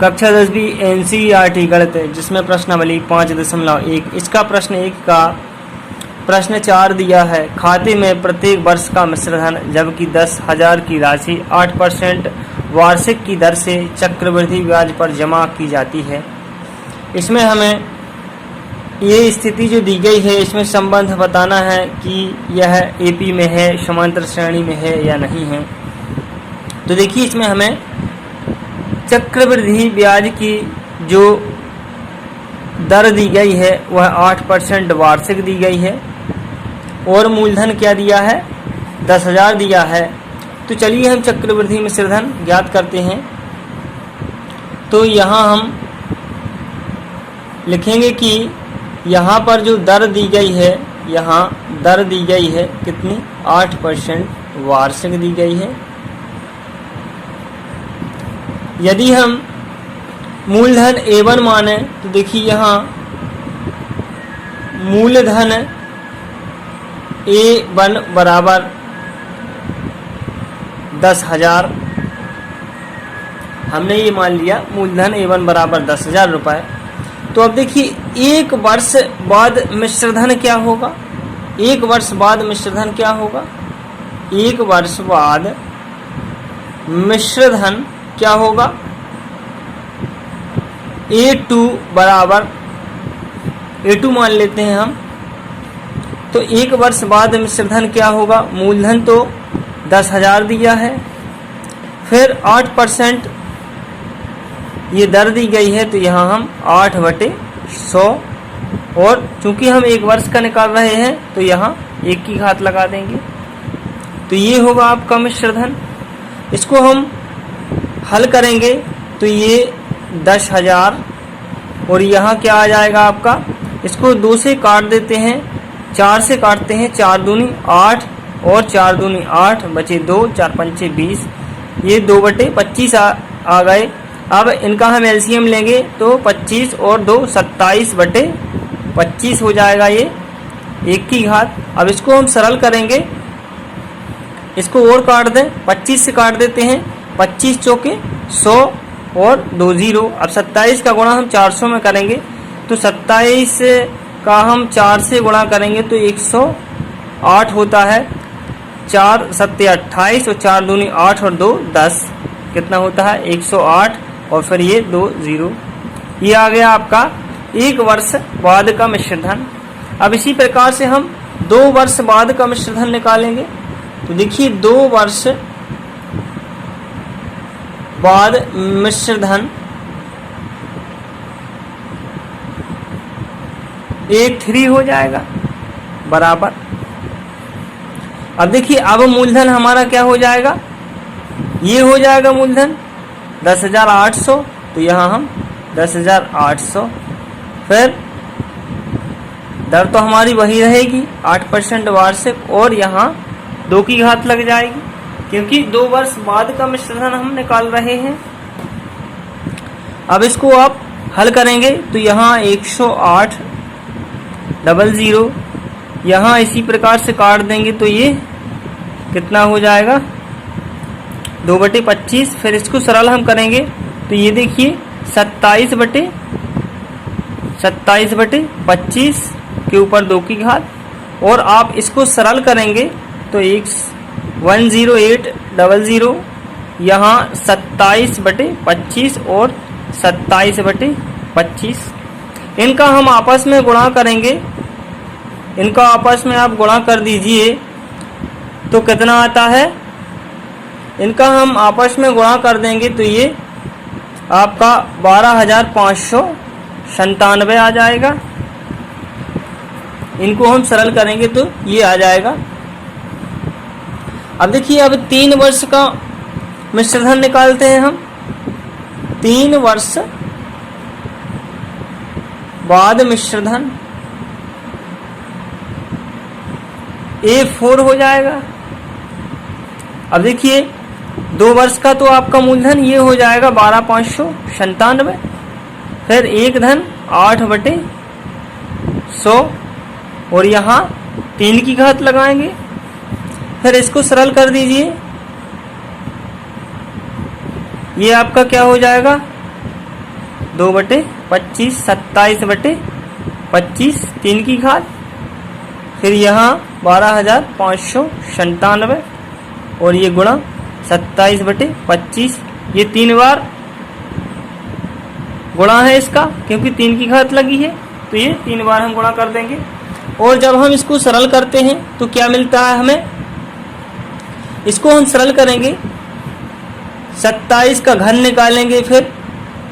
कक्षा 10वीं NCERT गणित जिसमें प्रश्नावली 5.1 इसका प्रश्न 1 का प्रश्न 4 दिया है। खाते में प्रत्येक वर्ष का मिश्रधन जबकि 10,000 की राशि 8% वार्षिक की दर से चक्रवृद्धि ब्याज पर जमा की जाती है। इसमें हमें ये स्थिति जो दी गई है इसमें संबंध बताना है कि यह AP में है, समांतर श्रेणी में है या नहीं है। तो देखिए इसमें हमें चक्रवृद्धि ब्याज की जो दर दी गई है वह 8% वार्षिक दी गई है और मूलधन क्या दिया है 10,000 दिया है। तो चलिए हम चक्रवृद्धि मिश्रधन ज्ञात करते हैं। तो यहाँ हम लिखेंगे कि यहाँ पर जो दर दी गई है, यहाँ दर दी गई है कितनी 8% वार्षिक दी गई है। यदि हम मूलधन A1 माने तो देखिए यहाँ मूलधन A1 बराबर 10,000 हमने ये मान लिया। मूलधन A1 बराबर 10,000 रुपये। तो अब देखिए एक वर्ष बाद मिश्रधन क्या होगा, एक वर्ष बाद मिश्रधन क्या होगा, एक वर्ष बाद मिश्रधन क्या होगा A2 बराबर A2 मान लेते हैं हम। तो एक वर्ष बाद मिश्रधन क्या होगा, मूलधन तो 10,000 दिया है, फिर 8% ये दर दी गई है तो यहाँ हम 8/100 और चूंकि हम एक वर्ष का निकाल रहे हैं तो यहाँ 1 की घात लगा देंगे। तो ये होगा आपका मिश्रधन। इसको हम हल करेंगे तो ये 10,000 और यहाँ क्या आ जाएगा आपका, इसको 2 से काट देते हैं, 4 से काटते हैं, 4 दूनी 8 और 4 दूनी 8 बचे 2, 4 पंचे 20, ये 2/25 आ गए। अब इनका हम LCM लेंगे तो 25 और 2 27/25 हो जाएगा, ये 1 की घात। अब इसको हम सरल करेंगे, इसको और काट दें, 25 से काट देते हैं, 25 चौके 100 और 2 0। अब 27 का गुणा हम 400 में करेंगे तो 27 का हम 4 से गुणा करेंगे तो 108 होता है। 4 7 28 और 4 दूनी 8 और 2 10 कितना होता है 108 और फिर ये 2 0। ये आ गया आपका एक वर्ष बाद का मिश्रधन। अब इसी प्रकार से हम 2 वर्ष बाद का मिश्रधन निकालेंगे। तो देखिए 2 वर्ष बाद मिश्रधन A3 हो जाएगा बराबर। अब देखिए अब मूलधन हमारा क्या हो जाएगा, ये हो जाएगा मूलधन 10,800। तो यहाँ हम 10,800, फिर दर तो हमारी वही रहेगी 8% वार्षिक और यहाँ 2 की घात लग जाएगी क्योंकि 2 वर्ष बाद का मिश्रधन हम निकाल रहे हैं। अब इसको आप हल करेंगे तो यहाँ 108,000 यहाँ इसी प्रकार से काट देंगे तो ये कितना हो जाएगा 2/25। फिर इसको सरल हम करेंगे तो ये देखिए 27/25 के ऊपर 2 की घात और आप इसको सरल करेंगे तो 108,000 यहाँ 27/25 और 27/25 इनका हम आपस में गुणा करेंगे। इनका आपस में आप गुणा कर दीजिए तो कितना आता है, इनका हम आपस में गुणा कर देंगे तो ये आपका 12,597 आ जाएगा। इनको हम सरल करेंगे तो ये आ जाएगा। अब देखिए अब 3 वर्ष का मिश्रधन निकालते हैं हम। 3 वर्ष बाद मिश्रधन A4 हो जाएगा। अब देखिए 2 वर्ष का तो आपका मूलधन ये हो जाएगा 12,597, फिर एक धन 8/100 और यहाँ 3 की घात लगाएंगे। फिर इसको सरल कर दीजिए, ये आपका क्या हो जाएगा 2/25, 27/25, 3 की घात, फिर यहाँ 12,597 और ये गुणा 27/25, ये 3 बार गुणा है इसका, क्योंकि 3 की घात लगी है, तो ये 3 बार हम गुणा कर देंगे। और जब हम इसको सरल करते हैं तो क्या मिलता है हमें, इसको हम सरल करेंगे, 27 का घन निकालेंगे, फिर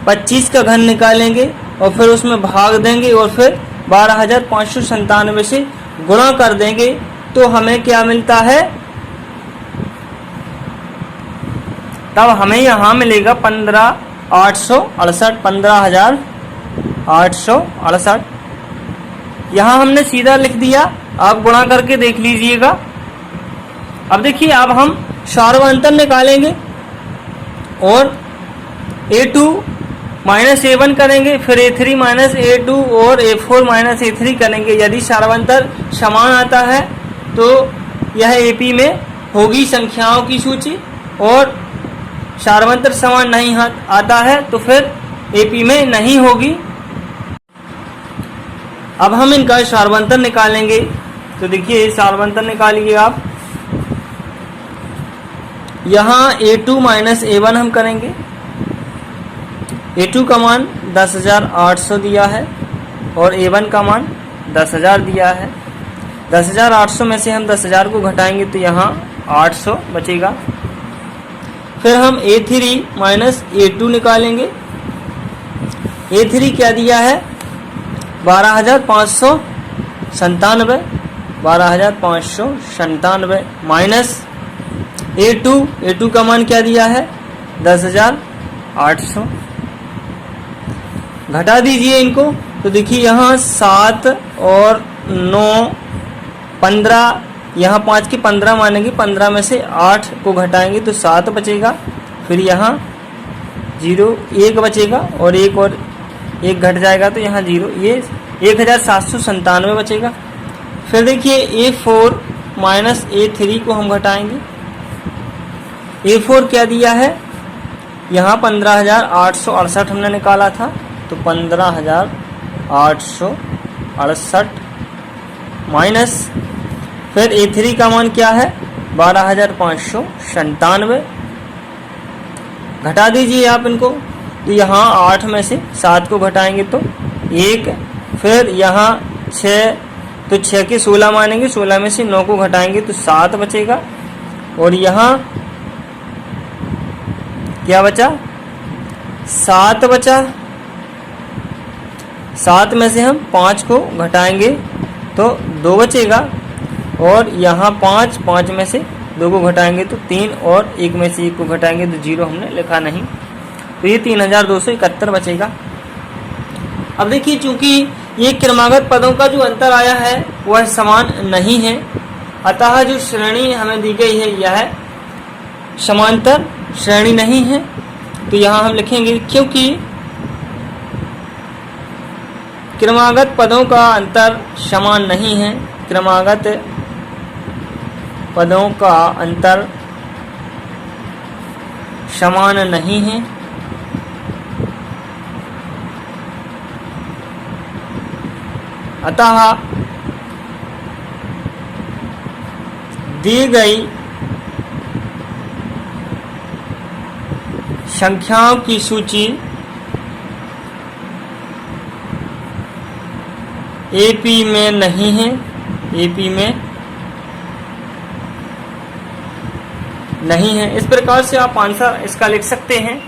25 का घन निकालेंगे और फिर उसमें भाग देंगे और फिर 12,597 से गुणा कर देंगे, तो हमें क्या मिलता है, तब हमें यहाँ मिलेगा 15,868, 15,868। यहाँ हमने सीधा लिख दिया, आप गुणा करके देख लीजिएगा। अब देखिए, अब हम सार्वंतर निकालेंगे और A2 माइनस A1 करेंगे, फिर A3 माइनस A2 और A4 माइनस A3 करेंगे। यदि सार्वंतर समान आता है तो यह AP में होगी संख्याओं की सूची, और सार्वंतर समान नहीं आता है तो फिर AP में नहीं होगी। अब हम इनका सार्वंतर निकालेंगे, तो देखिए सार्वंतर निकालिए आप। यहाँ A2 माइनस A1 हम करेंगे। A2 का मान 10,800 दिया है और A1 का मान 10,000 दिया है। 10,800 में से हम 10,000 को घटाएंगे तो यहाँ 800 बचेगा। फिर हम A3 माइनस A2 निकालेंगे। A3 क्या दिया है, 12,597, 12,597 माइनस A2 का मान क्या दिया है, 10,800। घटा दीजिए इनको, तो देखिए यहाँ 7 और 9 15, यहाँ 5 के 15 मानेंगे, 15 में से 8 को घटाएंगे तो 7 बचेगा। फिर यहाँ 0 1 बचेगा और एक घट जाएगा तो यहाँ 0, ये 1,797 बचेगा। फिर देखिए A4 माइनस A3 को हम घटाएंगे। A4 क्या दिया है, यहाँ 15,868 हमने निकाला था, तो 15,868 माइनस, फिर A3 का मान क्या है, 12,597। घटा दीजिए आप इनको, तो यहाँ 8 में से 7 को घटाएंगे तो 1, फिर यहाँ 6, तो 6 के 16 मानेंगे, 16 में से 9 को घटाएंगे तो 7 बचेगा। और यहाँ क्या बचा, 7 बचा। 7 में से हम 5 को घटाएंगे तो 2 बचेगा, और यहाँ 5 में से 2 को घटाएंगे तो 3, और 1 में से 1 को घटाएंगे तो 0 हमने लिखा नहीं, तो ये 3,271 बचेगा। अब देखिए, चूंकि ये क्रमागत पदों का जो अंतर आया है वह समान नहीं है, अतः जो श्रेणी हमें दी गई है यह समांतर श्रेणी नहीं है। तो यहाँ हम लिखेंगे, क्योंकि क्रमागत पदों का अंतर समान नहीं है, क्रमागत पदों का अंतर समान नहीं है, अतः दी गई संख्याओं की सूची AP में नहीं है, AP में नहीं है। इस प्रकार से आप आंसर इसका लिख सकते हैं।